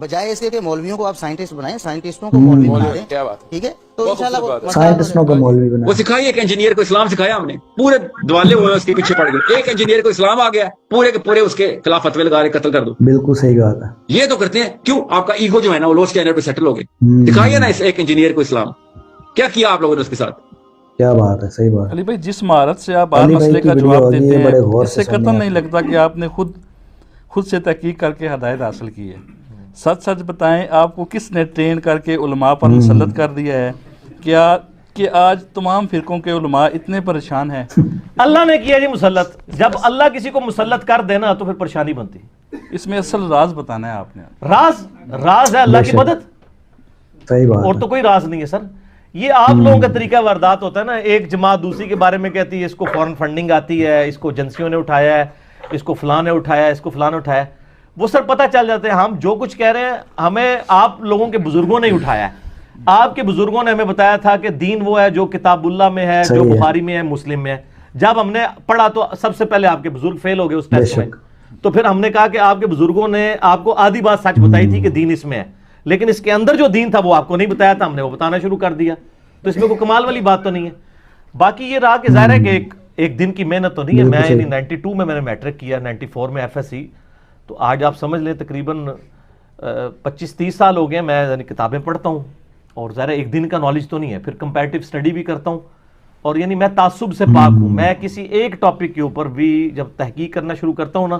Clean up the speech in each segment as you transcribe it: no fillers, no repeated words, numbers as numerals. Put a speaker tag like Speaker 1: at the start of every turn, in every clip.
Speaker 1: بجائے اس کے کہ مولویوں کو آپ سائنٹسٹ بنائیں, سائنٹسٹوں کو مولوی بنا دیں.
Speaker 2: کیا بات ہے,
Speaker 1: ٹھیک ہے, تو انشاءاللہ
Speaker 3: سائنٹسٹوں کو مولوی بنا.
Speaker 2: وہ سکھائی ایک انجینئر کو اسلام سکھایا ہم نے, پورے دوالے ہوئے اس کے پیچھے پڑ گئے. ایک انجینئر کو اسلام آ گیا, پورے کے پورے اس کے خلاف فتوے لگا رہے قتل کر دو.
Speaker 3: بالکل صحیح بات ہے.
Speaker 2: یہ تو کرتے ہیں. کیوں؟ آپ کا ایگو جو ہے نا وہ لو اسٹینڈرڈ پہ سیٹل ہو گئے. دکھائیے نا اس ایک انجینئر کو اسلام. کیا کیا آپ لوگوں نے اس کے ساتھ؟
Speaker 3: کیا بات ہے, صحیح بات.
Speaker 4: علی بھائی جس مہارت سے آپ ہر مسئلے کا جواب دیتے ہیں اس سے قطعاً نہیں لگتا کہ آپ نے خود سے تحقیق کر کے ہدایت حاصل کی ہے. سچ سچ بتائیں, آپ کو کس نے ٹرین کر کے علماء پر مسلط کر دیا ہے کیا کہ آج تمام فرقوں کے علماء اتنے پریشان ہیں؟
Speaker 5: اللہ نے کیا جی مسلط. جب اللہ کسی کو مسلط کر دینا تو پھر پریشانی بنتی.
Speaker 4: اس میں اصل راز بتانا ہے آپ نے.
Speaker 5: راز ہے اللہ کی مدد,
Speaker 3: صحیح بات.
Speaker 5: اور تو کوئی راز نہیں ہے سر. یہ آپ لوگوں کا طریقہ واردات ہوتا ہے نا, ایک جماعت دوسری کے بارے میں کہتی ہے اس کو فورن فنڈنگ آتی ہے, اس کو ایجنسیوں نے اٹھایا ہے, اس کو فلاں نے اٹھایا ہے, اس کو فلاں نے اٹھایا ہے. وہ سر پتہ چل جاتے ہیں ہم جو کچھ کہہ رہے ہیں ہمیں آپ لوگوں کے بزرگوں نے اٹھایا ہے. آپ کے بزرگوں نے ہمیں بتایا تھا کہ دین وہ ہے جو کتاب اللہ میں ہے, جو بخاری میں ہے, مسلم میں ہے. جب ہم نے پڑھا تو سب سے پہلے آپ کے بزرگ فیل ہو گئے اس ٹیسٹ میں, تو پھر ہم نے کہا کہ آپ کے بزرگوں نے آپ کو آدھی بات سچ بتائی تھی کہ دین اس میں ہے, لیکن اس کے اندر جو دین تھا وہ آپ کو نہیں بتایا تھا, ہم نے وہ بتانا شروع کر دیا. تو اس میں کوئی کمال والی بات تو نہیں ہے. باقی یہ رہا کہ ظاہر ہے کہ ایک دن کی محنت تو نہیں ہے. میں یعنی 92 میں نے میٹرک کیا, 94 میں ایف ایس سی, تو آج آپ سمجھ لیں تقریباً 25-30 سال ہو گئے میں یعنی کتابیں پڑھتا ہوں, اور ظاہر ہے ایک دن کا نالج تو نہیں ہے. پھر کمپیریٹیو اسٹڈی بھی کرتا ہوں, اور یعنی میں تعصب سے پاک ہوں. میں کسی ایک ٹاپک کے اوپر بھی جب تحقیق کرنا شروع کرتا ہوں نا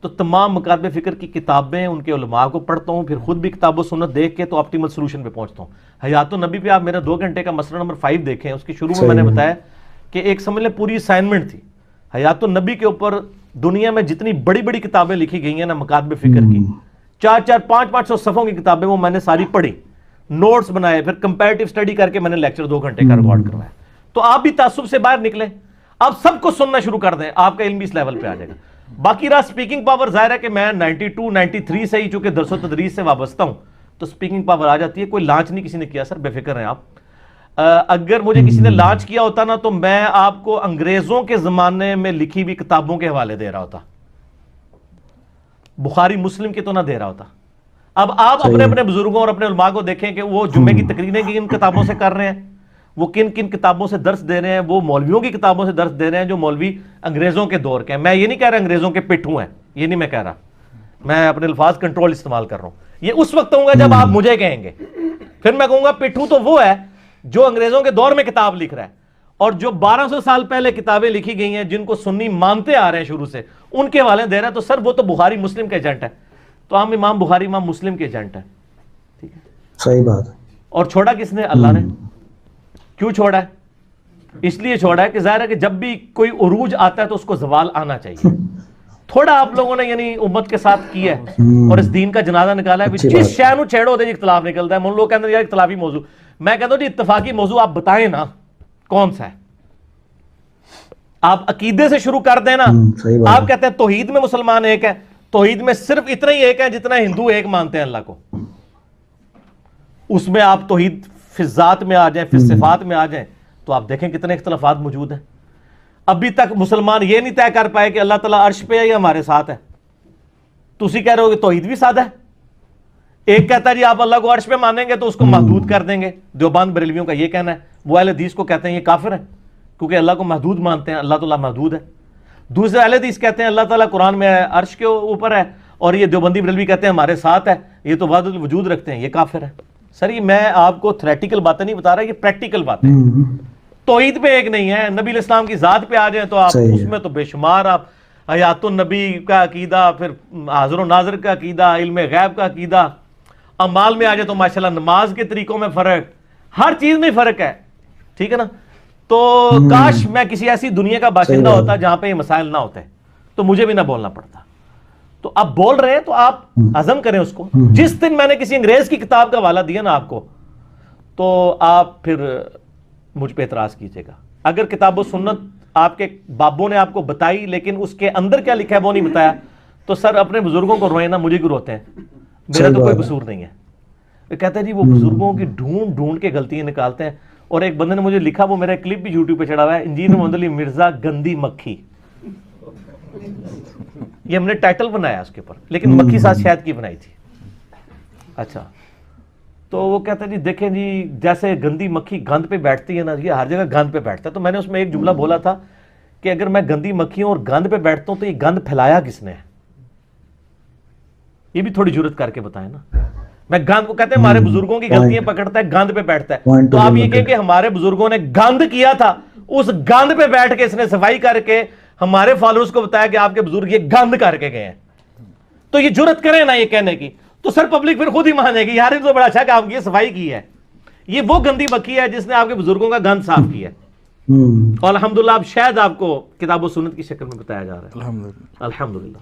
Speaker 5: تو تمام مکاتب فکر کی کتابیں ان کے علماء کو پڑھتا ہوں, پھر خود بھی کتاب و سنت دیکھ کے تو آپٹیمل سولوشن پہ پہنچتا ہوں. حیات النبی پہ آپ میرا 2 گھنٹے کا مسئلہ نمبر 5 دیکھیں, اس کی شروع میں نے بتایا کہ ایک سمجھ لیں پوری اسائنمنٹ تھی حیات النبی کے اوپر. دنیا میں جتنی بڑی بڑی کتابیں لکھی گئی ہیں نا مکاتب فکر کی, 400-500 صفحوں کی کتابیں, وہ میں نے ساری پڑھی, نوٹس بنائے, پھر کمپیریٹیو اسٹڈی کر کے میں نے لیکچر 2 گھنٹے کا ریکارڈ کروایا. تو آپ بھی تعصب سے باہر نکلیں, آپ سب کو سننا شروع کر دیں, آپ کا علم بھی اس لیول پہ آ جائے گا. باقی رہا سپیکنگ پاور, ظاہر ہے کہ میں 92-93 سے ہی چونکہ درس و تدریس سے وابستہ ہوں تو سپیکنگ پاور آ جاتی ہے. کوئی لانچ نہیں کسی نے کیا سر, بے فکر ہیں آپ. اگر مجھے کسی نے لانچ کیا ہوتا نا تو میں آپ کو انگریزوں کے زمانے میں لکھی ہوئی کتابوں کے حوالے دے رہا ہوتا, بخاری مسلم کے تو نہ دے رہا ہوتا. اب آپ اپنے اپنے بزرگوں اور اپنے علماء کو دیکھیں کہ وہ جمعے کی تقریریں کن کتابوں سے کر رہے ہیں, وہ کن کن کتابوں سے درس دے رہے ہیں. وہ مولویوں کی کتابوں سے درس دے رہے ہیں جو مولوی انگریزوں کے دور کے ہیں. میں یہ نہیں کہہ رہا انگریزوں کے پٹھوں ہیں, یہ نہیں میں کہہ رہا, میں اپنے الفاظ کنٹرول استعمال کر رہا ہوں. یہ اس وقت ہوں گا جب آپ مجھے کہیں گے, پھر میں کہوں گا پٹھوں تو وہ ہے جو انگریزوں کے دور میں کتاب لکھ رہا ہے, اور جو 1200 سال پہلے کتابیں لکھی گئی ہیں جن کو سنی مانتے آ رہے ہیں شروع سے, ان کے حوالے دے رہا ہے. تو سر وہ تو بخاری مسلم کے ایجنٹ ہے, تو ہم امام بخاری امام مسلم کے ایجنٹ ہیں. ٹھیک ہے,
Speaker 3: صحیح بات ہے.
Speaker 5: اور چھوڑا کس نے؟ اللہ نے. کیوں چھوڑا ہے؟ اس لیے چھوڑا ہے کہ ظاہر ہے کہ جب بھی کوئی عروج آتا ہے تو اس کو زوال آنا چاہیے. تھوڑا آپ لوگوں نے یعنی امت کے ساتھ کیا ہے اور اس دین کا جنازہ نکالا ہے. جس شے نو چھیڑو دے اختلاف نکلتا ہے. من لوگ کہتے ہیں یار اختلافی موضوع, میں کہتا ہوں جی اتفاقی موضوع آپ بتائیں نا کون سا ہے. آپ عقیدے سے شروع کر دیں نا. آپ کہتے ہیں توحید میں مسلمان ایک ہے, توحید میں صرف اتنا ہی ایک ہے جتنا ہندو ایک مانتے ہیں اللہ کو. اس میں آپ توحید فی ذات میں آ جائیں, فی صفات میں آ جائیں, تو آپ دیکھیں کتنے اختلافات موجود ہیں. ابھی تک مسلمان یہ نہیں طے کر پائے کہ اللہ تعالیٰ عرش پہ ہے یا ہمارے ساتھ ہے. تسی کہہ رہے ہو کہ توحید بھی سادہ ہے. ایک کہتا ہے جی آپ اللہ کو عرش پہ مانیں گے تو اس کو محدود کر دیں گے. دیوبند بریلویوں کا یہ کہنا ہے. وہ اہل حدیث کو کہتے ہیں یہ کافر ہے کیونکہ اللہ کو محدود مانتے ہیں, اللہ تعالیٰ محدود ہے. دوسرے اہل حدیث کہتے ہیں اللہ تعالیٰ قرآن میں عرش کے اوپر ہے, اور یہ دیوبندی بریلوی کہتے ہیں ہمارے ساتھ ہے, یہ تو وحدت الوجود رکھتے ہیں, یہ کافر ہے. سر یہ میں آپ کو تھریٹیکل باتیں نہیں بتا رہا, یہ پریکٹیکل باتیں. توحید پہ ایک نہیں ہے, نبی علیہ السلام کی ذات پہ آ جائیں تو آپ اس میں تو بے شمار, آپ حیات النبی کا عقیدہ, پھر حاضر و ناظر کا عقیدہ, علم غیب کا عقیدہ, اعمال میں آ جائے تو ماشاءاللہ نماز کے طریقوں میں فرق, ہر چیز میں فرق ہے. ٹھیک ہے نا. تو کاش میں کسی ایسی دنیا کا باشندہ ہوتا جہاں پہ یہ مسائل نہ ہوتے تو مجھے بھی نہ بولنا پڑتا. تو آپ بول رہے ہیں تو آپ ہضم کریں اس کو. جس دن میں نے کسی انگریز کی کتاب کا حوالہ دیا نا آپ کو, تو آپ پھر مجھ پہ اعتراض کیجئے گا. اگر کتاب و سنت آپ کے بابوں نے آپ کو بتائی لیکن اس کے اندر کیا لکھا ہے وہ نہیں بتایا, تو سر اپنے بزرگوں کو روئیں نا, مجھے کیوں روتے ہیں؟ میرا تو کوئی قصور نہیں ہے. وہ کہتے ہیں جی وہ بزرگوں کی ڈھونڈ ڈھونڈ کے غلطیاں نکالتے ہیں. اور ایک بندے نے مجھے لکھا, وہ میرا کلپ بھی یوٹیوب پہ چڑھا ہوا ہے, انجینئر محمد علی مرزا گندی مکھی. یہ ہم نے ٹائٹل بنایا اس کے اوپر, لیکن مکھی ساتھ شہد کی بنائی تھی. اچھا تو وہ کہتے ہیں جی دیکھیں جی جیسے گندی مکھی گند پہ بیٹھتی ہے نا جی، ہر جگہ گند پہ بیٹھتا ہے. تو میں نے اس میں ایک جملہ بولا تھا کہ اگر میں گندی مکھیوں اور گند پہ بیٹھتا ہوں تو یہ گند پھیلایا کس نے؟ یہ بھی تھوڑی جرت کر کے بتائیں نا. میں گند کو کہتے ہیں ہمارے بزرگوں کی غلطیاں پکڑتا ہے، گند پہ بیٹھتا ہے. تو آپ یہ کہیں کہ ہمارے بزرگوں نے گند کیا تھا، اس گند پہ بیٹھ کے اس نے صفائی کر کے ہمارے فالوورز کو بتایا کہ آپ کے بزرگ یہ گند کر کے گئے ہیں. تو یہ جرت کریں نا یہ کہنے کی، تو سر پبلک پھر خود ہی مانے گی یار ان تو بڑا اچھا کام کیا، صفائی کی ہے. یہ وہ گندی مکھی ہے جس نے آپ کے بزرگوں کا گند صاف کیا ہے. اور الحمدللہ اب شاید آپ کو کتاب و سنت کی شکل میں بتایا جا رہا ہے. الحمدللہ.